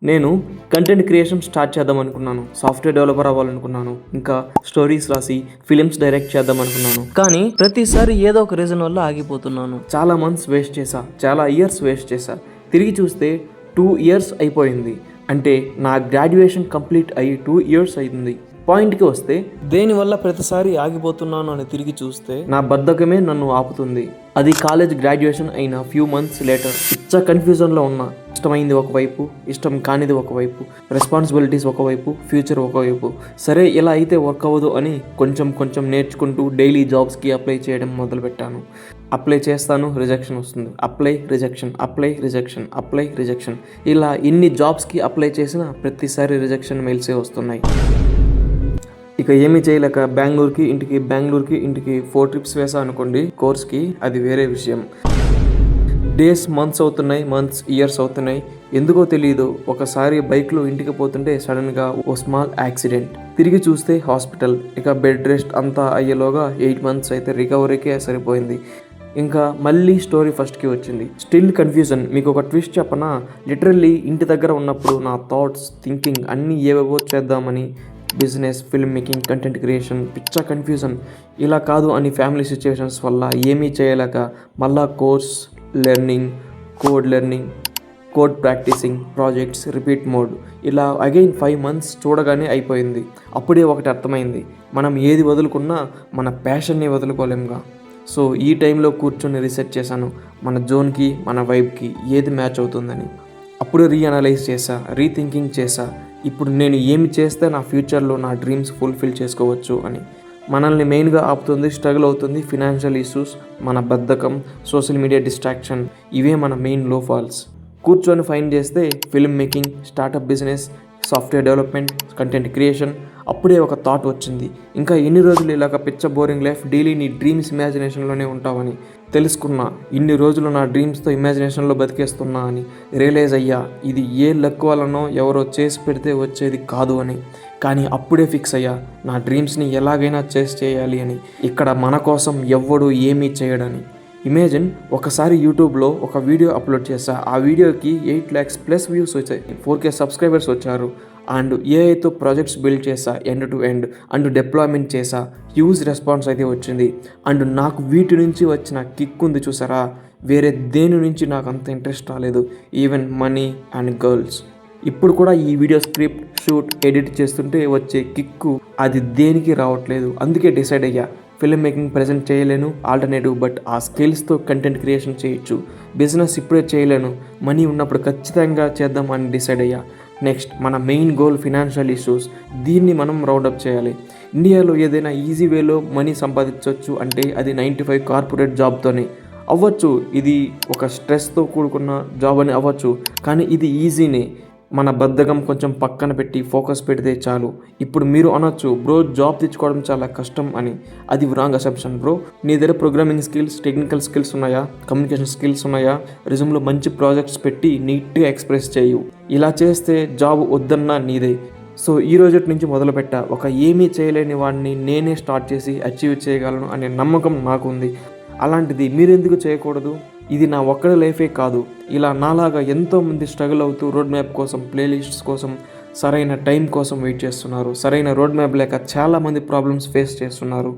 నేను content creation start చేద్దాం అనుకున్నాను. సాఫ్ట్వేర్ డెవలపర్ అవ్వాలనుకున్నాను. ఇంకా స్టోరీస్ రాసి ఫిలిమ్స్ డైరెక్ట్ చేద్దాం అనుకున్నాను. కానీ ప్రతిసారి ఏదో ఒక రీజన్ వల్ల ఆగిపోతున్నాను. చాలా మంత్స్ వేస్ట్ చేశా, చాలా ఇయర్స్ వేస్ట్ చేశా. తిరిగి చూస్తే 2 years అయిపోయింది. అంటే నా గ్రాడ్యుయేషన్ కంప్లీట్ అయ్యి 2 years అయింది. పాయింట్కి వస్తే దేనివల్ల ప్రతిసారి ఆగిపోతున్నాను అని తిరిగి చూస్తే నా బద్ధకమే నన్ను ఆపుతుంది. అది కాలేజ్ గ్రాడ్యుయేషన్ అయిన ఫ్యూ మంత్స్ లేటర్. కన్ఫ్యూజన్లో ఉన్నా. ఇష్టమైంది ఒకవైపు, ఇష్టం కానిది ఒకవైపు, రెస్పాన్సిబిలిటీస్ ఒకవైపు, ఫ్యూచర్ ఒకవైపు. సరే ఇలా అయితే వర్క్ అవ్వదు అని కొంచెం నేర్చుకుంటూ డైలీ జాబ్స్కి అప్లై చేయడం మొదలుపెట్టాను. అప్లై చేస్తాను, రిజెక్షన్ వస్తుంది. Apply rejection. ఇలా ఎన్ని జాబ్స్కి అప్లై చేసినా ప్రతిసారి రిజెక్షన్ మెయిల్సే వస్తున్నాయి. ఇక ఏమీ చేయలేక బెంగళూరుకి ఇంటికి 4 trips వేసా అనుకోండి కోర్స్కి. అది వేరే విషయం. డేస్ మంత్స్ అవుతున్నాయి, ఇయర్స్ అవుతున్నాయి. ఎందుకో తెలియదు, ఒకసారి బైక్లో ఇంటికి పోతుంటే సడన్గా ఓ స్మాల్ యాక్సిడెంట్. తిరిగి చూస్తే హాస్పిటల్. ఇక బెడ్ రెస్ట్ అంతా అయ్యేలోగా 8 months అయితే రికవరీకే సరిపోయింది. ఇంకా మళ్ళీ స్టోరీ ఫస్ట్కి వచ్చింది. Still confusion. మీకు ఒక ట్విస్ట్ చెప్పనా? లిటరల్లీ ఇంటి దగ్గర ఉన్నప్పుడు నా థాట్స్, థింకింగ్ అన్నీ ఏవేవో చేద్దామని, business, film making, content creation, confusion. ఇలా కాదు అని ఫ్యామిలీ సిచ్యువేషన్స్ వల్ల ఏమీ చేయలేక మళ్ళా course learning, code practicing, projects, repeat mode. ఇలా అగైన్ 5 months చూడగానే అయిపోయింది. అప్పుడే ఒకటి అర్థమైంది, మనం ఏది వదులుకున్నా మన ప్యాషన్ని వదులుకోలేంగా. సో ఈ టైంలో కూర్చొని రీసెర్చ్ చేశాను, మన జోన్కి, మన వైబ్కి ఏది మ్యాచ్ అవుతుందని. అప్పుడు రీఅనలైజ్ చేశా, రీథింకింగ్ చేశా. ఇప్పుడు నేను ఏమి చేస్తే నా ఫ్యూచర్లో నా డ్రీమ్స్ ఫుల్ఫిల్ చేసుకోవచ్చు అని. మనల్ని మెయిన్గా ఆపుతుంది, స్ట్రగుల్ అవుతుంది ఫినాన్షియల్ ఇష్యూస్, మన బద్ధకం, సోషల్ మీడియా డిస్ట్రాక్షన్. ఇవే మన మెయిన్ లో ఫాల్స్. కూర్చొని ఫైండ్ చేస్తే film making, startup business, software development, content creation. అప్పుడే ఒక థాట్ వచ్చింది, ఇంకా ఎన్ని రోజులు ఇలాగ పిచ్చ బోరింగ్ లైఫ్, డైలీ నీ డ్రీమ్స్ ఇమాజినేషన్లోనే ఉంటావని. తెలుసుకున్నా, ఇన్ని రోజులు నా డ్రీమ్స్తో ఇమాజినేషన్లో బతికేస్తున్నా అని. రియలైజ్ అయ్యా, ఇది ఏ లక్ వల్లనో ఎవరో చేసి పెడితే వచ్చేది కాదు అని. కానీ అప్పుడే ఫిక్స్ అయ్యా, నా డ్రీమ్స్ని ఎలాగైనా చేయాలి అని. ఇక్కడ మన కోసం ఎవ్వడు ఏమీ చేయడని. ఇమేజిన్, ఒకసారి యూట్యూబ్లో ఒక వీడియో అప్లోడ్ చేశా. ఆ వీడియోకి 8 lakhs+ వ్యూస్ వచ్చాయి, 4K సబ్స్క్రైబర్స్ వచ్చారు. అండ్ ఏఐతో ప్రాజెక్ట్స్ బిల్డ్ చేసా, end to end. And deployment చేసా, హ్యూజ్ రెస్పాన్స్ అయితే వచ్చింది. అండ్ నాకు వీటి నుంచి వచ్చిన కిక్ ఉంది చూసారా, వేరే దేని నుంచి నాకు అంత ఇంట్రెస్ట్ రాలేదు. Even money and girls. ఇప్పుడు కూడా ఈ వీడియో స్క్రిప్ట్, షూట్, ఎడిట్ చేస్తుంటే వచ్చే కిక్కు అది దేనికి రావట్లేదు. అందుకే డిసైడ్ అయ్యా, ఫిల్మ్ మేకింగ్ ప్రజెంట్ చేయలేను, ఆల్టర్నేటివ్. బట్ ఆ స్కిల్స్తో కంటెంట్ క్రియేషన్ చేయొచ్చు. బిజినెస్ ఇప్పుడే చేయలేను, మనీ ఉన్నప్పుడు ఖచ్చితంగా చేద్దాం అని డిసైడ్ అయ్యా. నెక్స్ట్ మన మెయిన్ గోల్ ఫినాన్షియల్ ఇష్యూస్. దీన్ని మనం రౌండప్ చేయాలి. ఇండియాలో ఏదైనా ఈజీ వేలో మనీ సంపాదించవచ్చు అంటే అది 9 to 5 కార్పొరేట్ జాబ్తోనే అవ్వచ్చు. ఇది ఒక స్ట్రెస్తో కూడుకున్న జాబ్ అని అవ్వచ్చు, కానీ ఇది ఈజీనే. మన బద్ధకం కొంచెం పక్కన పెట్టి ఫోకస్ పెడితే చాలు. ఇప్పుడు మీరు అనొచ్చు, బ్రో జాబ్ తెచ్చుకోవడం చాలా కష్టం అని. అది రాంగ్ అసెప్షన్ బ్రో. నీ దగ్గర ప్రోగ్రామింగ్ స్కిల్స్, టెక్నికల్ స్కిల్స్ ఉన్నాయా, కమ్యూనికేషన్ స్కిల్స్ ఉన్నాయా, రెజ్యూమ్లో మంచి ప్రాజెక్ట్స్ పెట్టి నీట్గా ఎక్స్ప్రెస్ చేయు. ఇలా చేస్తే జాబ్ వద్దన్నా నీదే. సో ఈ రోజు నుంచి మొదలుపెట్టా, ఒక ఏమీ చేయలేని వాడిని నేనే స్టార్ట్ చేసి అచీవ్ చేయగలను అనే నమ్మకం నాకుంది. అలాంటిది మీరెందుకు చేయకూడదు? ఇది నా ఒక్కడి లైఫే కాదు, ఇలా నాలాగా ఎంతోమంది స్ట్రగుల్ అవుతూ రోడ్ మ్యాప్ కోసం, ప్లేలిస్ట్స్ కోసం, సరైన టైం కోసం వెయిట్ చేస్తున్నారు. సరైన రోడ్ మ్యాప్ లేక చాలామంది ప్రాబ్లమ్స్ ఫేస్ చేస్తున్నారు.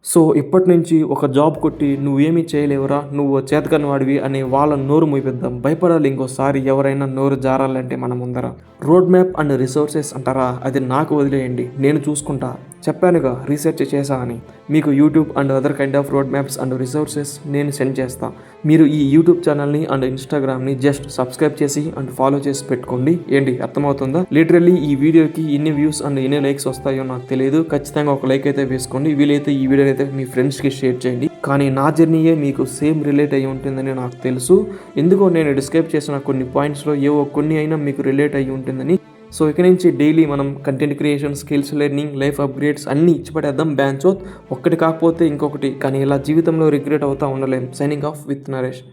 సో ఇప్పటి నుంచి ఒక జాబ్ కొట్టి నువ్వేమీ చేయలేవురా, నువ్వు చేతకని వాడివి అనే వాళ్ళ నోరు మూయిద్దాం. భయపడాలి ఇంకోసారి ఎవరైనా నోరు జారాలంటే మన ముందర. రోడ్ మ్యాప్ అండ్ రిసోర్సెస్ అంటారా, అది నాకు వదిలేయండి, నేను చూసుకుంటా. చెప్పానుగా రీసెర్చ్ చేశా అని. మీకు YouTube and other kind of road maps and resources నేను సెండ్ చేస్తా. మీరు ఈ యూట్యూబ్ ఛానల్ని అండ్ ఇన్స్టాగ్రామ్ని జస్ట్ సబ్స్క్రైబ్ చేసి అండ్ ఫాలో చేసి పెట్టుకోండి. ఏంటి అర్థమవుతుందా? లిటరల్లీ ఈ వీడియోకి ఎన్ని వ్యూస్ అండ్ ఎన్ని లైక్స్ వస్తాయో నాకు తెలియదు. ఖచ్చితంగా ఒక లైక్ అయితే వేసుకోండి. వీలైతే ఈ వీడియో అయితే మీ ఫ్రెండ్స్కి షేర్ చేయండి. కానీ నా జర్నీయే మీకు సేమ్ రిలేట్ అయ్యి ఉంటుందని నాకు తెలుసు. ఎందుకో నేను డిస్క్రైబ్ చేసిన కొన్ని పాయింట్స్లో ఏవో కొన్ని అయినా మీకు రిలేట్ అయ్యి ఉంటుందని. సో ఇక నుంచి డైలీ మనం content creation, skills learning, life upgrades అన్నీ ఇచ్చిపడేద్దాం. బ్యాన్చోత్ ఒక్కటి కాకపోతే ఇంకొకటి, కానీ ఇలా జీవితంలో రిగ్రెట్ అవుతా ఉండలేం. Signing off with Naresh.